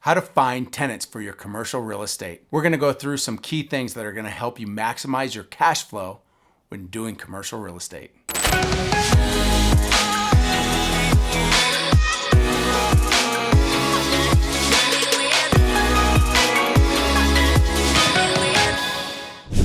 How to find tenants for your commercial real estate. We're going to go through some key things that are going to help you maximize your cash flow when doing commercial real estate.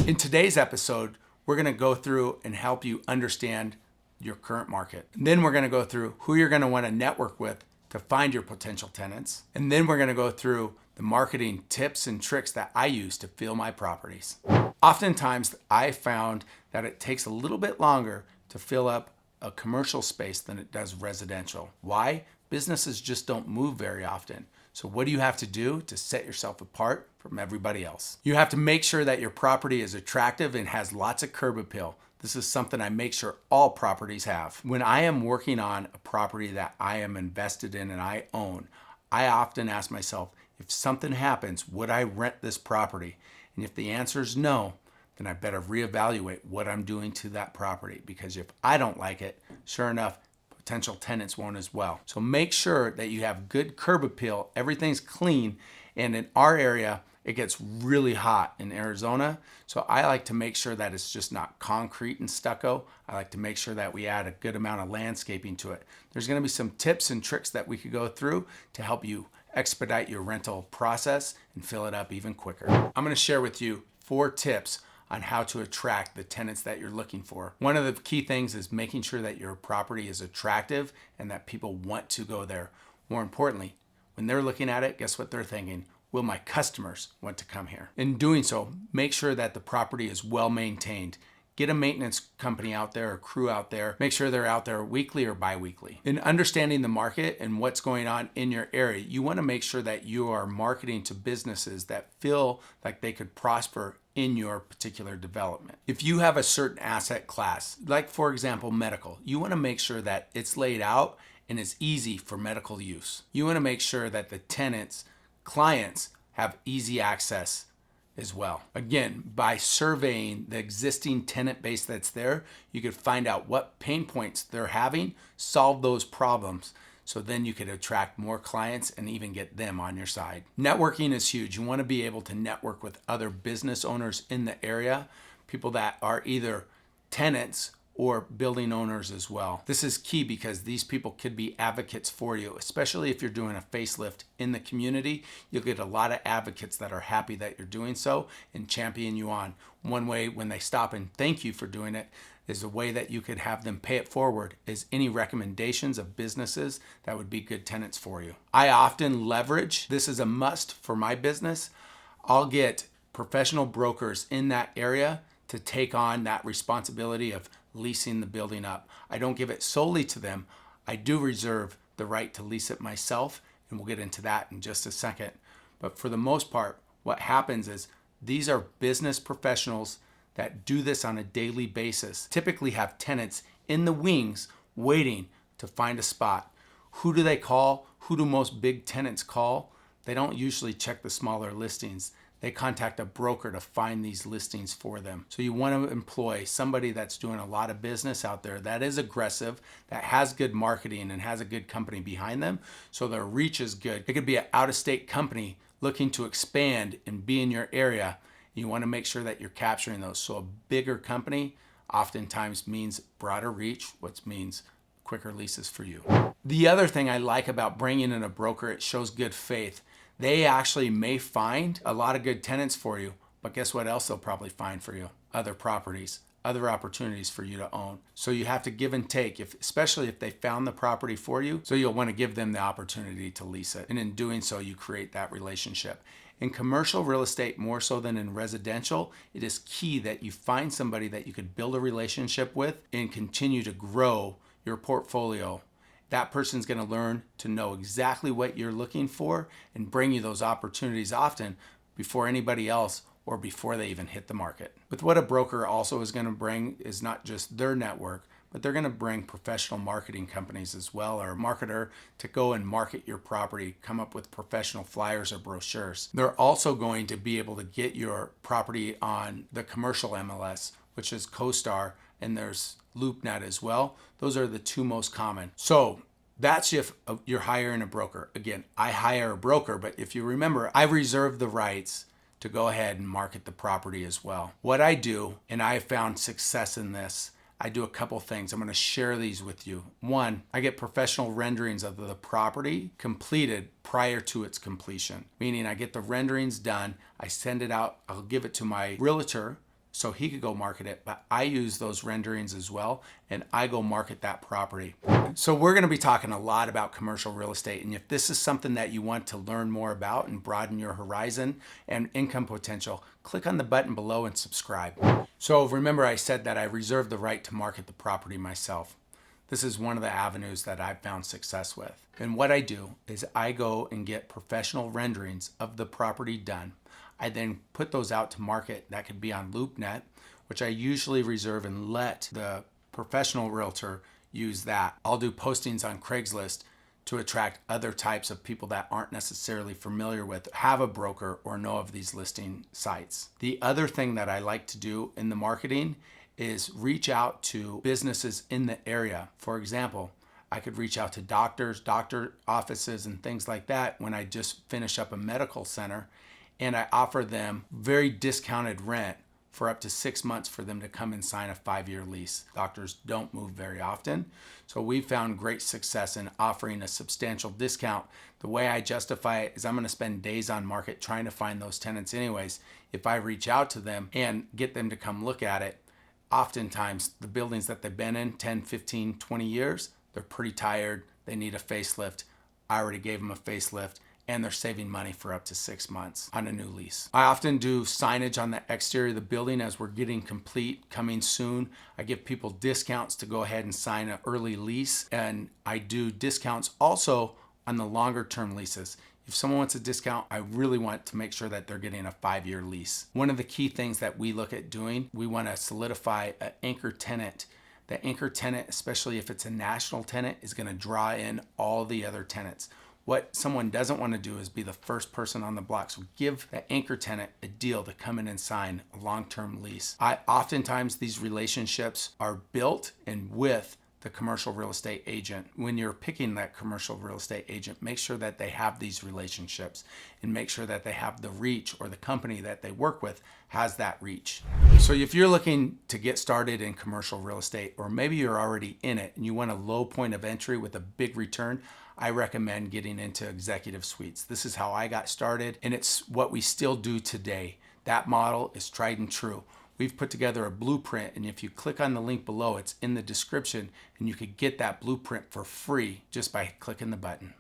In today's episode, we're going to go through and help you understand your current market. And then we're going to go through who you're going to want to network with to find your potential tenants. And then we're going to go through the marketing tips and tricks that I use to fill my properties. Oftentimes, I found that it takes a little bit longer to fill up a commercial space than it does residential. Why? Businesses just don't move very often. So what do you have to do to set yourself apart from everybody else? You have to make sure that your property is attractive and has lots of curb appeal. This is something I make sure all properties have. When I am working on a property that I am invested in and I own, I often ask myself, if something happens, would I rent this property? And if the answer is no, then I better reevaluate what I'm doing to that property, because if I don't like it, sure enough, potential tenants won't as well. So make sure that you have good curb appeal, everything's clean, and in our area, it gets really hot in Arizona. So I like to make sure that it's just not concrete and stucco. I like to make sure that we add a good amount of landscaping to it. There's gonna be some tips and tricks that we could go through to help you expedite your rental process and fill it up even quicker. I'm gonna share with you 4 tips on how to attract the tenants that you're looking for. One of the key things is making sure that your property is attractive and that people want to go there. More importantly, when they're looking at it, guess what they're thinking? Will my customers want to come here? In doing so, make sure that the property is well maintained. Get a maintenance company out there, a crew out there. Make sure they're out there weekly or bi-weekly. In understanding the market and what's going on in your area, you want to make sure that you are marketing to businesses that feel like they could prosper in your particular development. If you have a certain asset class, like for example, medical, you want to make sure that it's laid out and is easy for medical use. You want to make sure that the clients have easy access as well. Again, by surveying the existing tenant base that's there, you could find out what pain points they're having, solve those problems, so then you could attract more clients and even get them on your side. Networking is huge. You want to be able to network with other business owners in the area, people that are either tenants or building owners as well. This is key because these people could be advocates for you, especially if you're doing a facelift in the community. You'll get a lot of advocates that are happy that you're doing so and champion you on. One way when they stop and thank you for doing it is a way that you could have them pay it forward is any recommendations of businesses that would be good tenants for you. I often leverage, this is a must for my business, I'll get professional brokers in that area to take on that responsibility of leasing the building up. I don't give it solely to them. I do reserve the right to lease it myself, and we'll get into that in just a second. But for the most part, what happens is these are business professionals that do this on a daily basis, typically have tenants in the wings waiting to find a spot. Who do they call? Who do most big tenants call? They don't usually check the smaller listings. They contact a broker to find these listings for them. So you want to employ somebody that's doing a lot of business out there, that is aggressive, that has good marketing and has a good company behind them, so their reach is good. It could be an out-of-state company looking to expand and be in your area. You want to make sure that you're capturing those. So a bigger company oftentimes means broader reach, which means quicker leases for you. The other thing I like about bringing in a broker, it shows good faith. They actually may find a lot of good tenants for you, but guess what else they'll probably find for you? Other properties, other opportunities for you to own. So you have to give and take, especially if they found the property for you. So you'll want to give them the opportunity to lease it. And in doing so, you create that relationship. In commercial real estate, more so than in residential, it is key that you find somebody that you could build a relationship with and continue to grow your portfolio. That person's going to learn to know exactly what you're looking for and bring you those opportunities often before anybody else or before they even hit the market. But what a broker also is going to bring is not just their network, but they're going to bring professional marketing companies as well, or a marketer to go and market your property, come up with professional flyers or brochures. They're also going to be able to get your property on the commercial MLS, which is CoStar, and there's LoopNet as well. Those are the two most common. So That's if you're hiring a broker. Again, I hire a broker, but if you remember, I reserve the rights to go ahead and market the property as well. What I do, and I have found success in this, I do a couple things. I'm going to share these with you. One, I get professional renderings of the property completed prior to its completion, meaning I get the renderings done, I send it out, I'll give it to my realtor so he could go market it, but I use those renderings as well, and I go market that property. So we're gonna be talking a lot about commercial real estate, and if this is something that you want to learn more about and broaden your horizon and income potential, click on the button below and subscribe. So remember, I said that I reserve the right to market the property myself. This is one of the avenues that I've found success with. And what I do is I go and get professional renderings of the property done. I then put those out to market. That could be on LoopNet, which I usually reserve and let the professional realtor use that. I'll do postings on Craigslist to attract other types of people that aren't necessarily familiar with, have a broker, or know of these listing sites. The other thing that I like to do in the marketing is reach out to businesses in the area. For example, I could reach out to doctors, doctor offices, and things like that when I just finish up a medical center, and I offer them very discounted rent for up to 6 months for them to come and sign a 5-year lease. Doctors don't move very often, so we found great success in offering a substantial discount. The way I justify it is I'm gonna spend days on market trying to find those tenants anyways. If I reach out to them and get them to come look at it, oftentimes the buildings that they've been in 10, 15, 20 years, they're pretty tired, they need a facelift. I already gave them a facelift, and they're saving money for up to 6 months on a new lease. I often do signage on the exterior of the building as we're getting complete, coming soon. I give people discounts to go ahead and sign an early lease, and I do discounts also on the longer term leases. If someone wants a discount, I really want to make sure that they're getting a 5-year lease. One of the key things that we look at doing, we want to solidify an anchor tenant. The anchor tenant, especially if it's a national tenant, is going to draw in all the other tenants. What someone doesn't want to do is be the first person on the block. So give the anchor tenant a deal to come in and sign a long-term lease. Oftentimes these relationships are built and with the commercial real estate agent. When you're picking that commercial real estate agent, make sure that they have these relationships and make sure that they have the reach, or the company that they work with has that reach. So if you're looking to get started in commercial real estate, or maybe you're already in it and you want a low point of entry with a big return, I recommend getting into executive suites. This is how I got started, and it's what we still do today. That model is tried and true. We've put together a blueprint, and if you click on the link below, it's in the description, and you could get that blueprint for free just by clicking the button.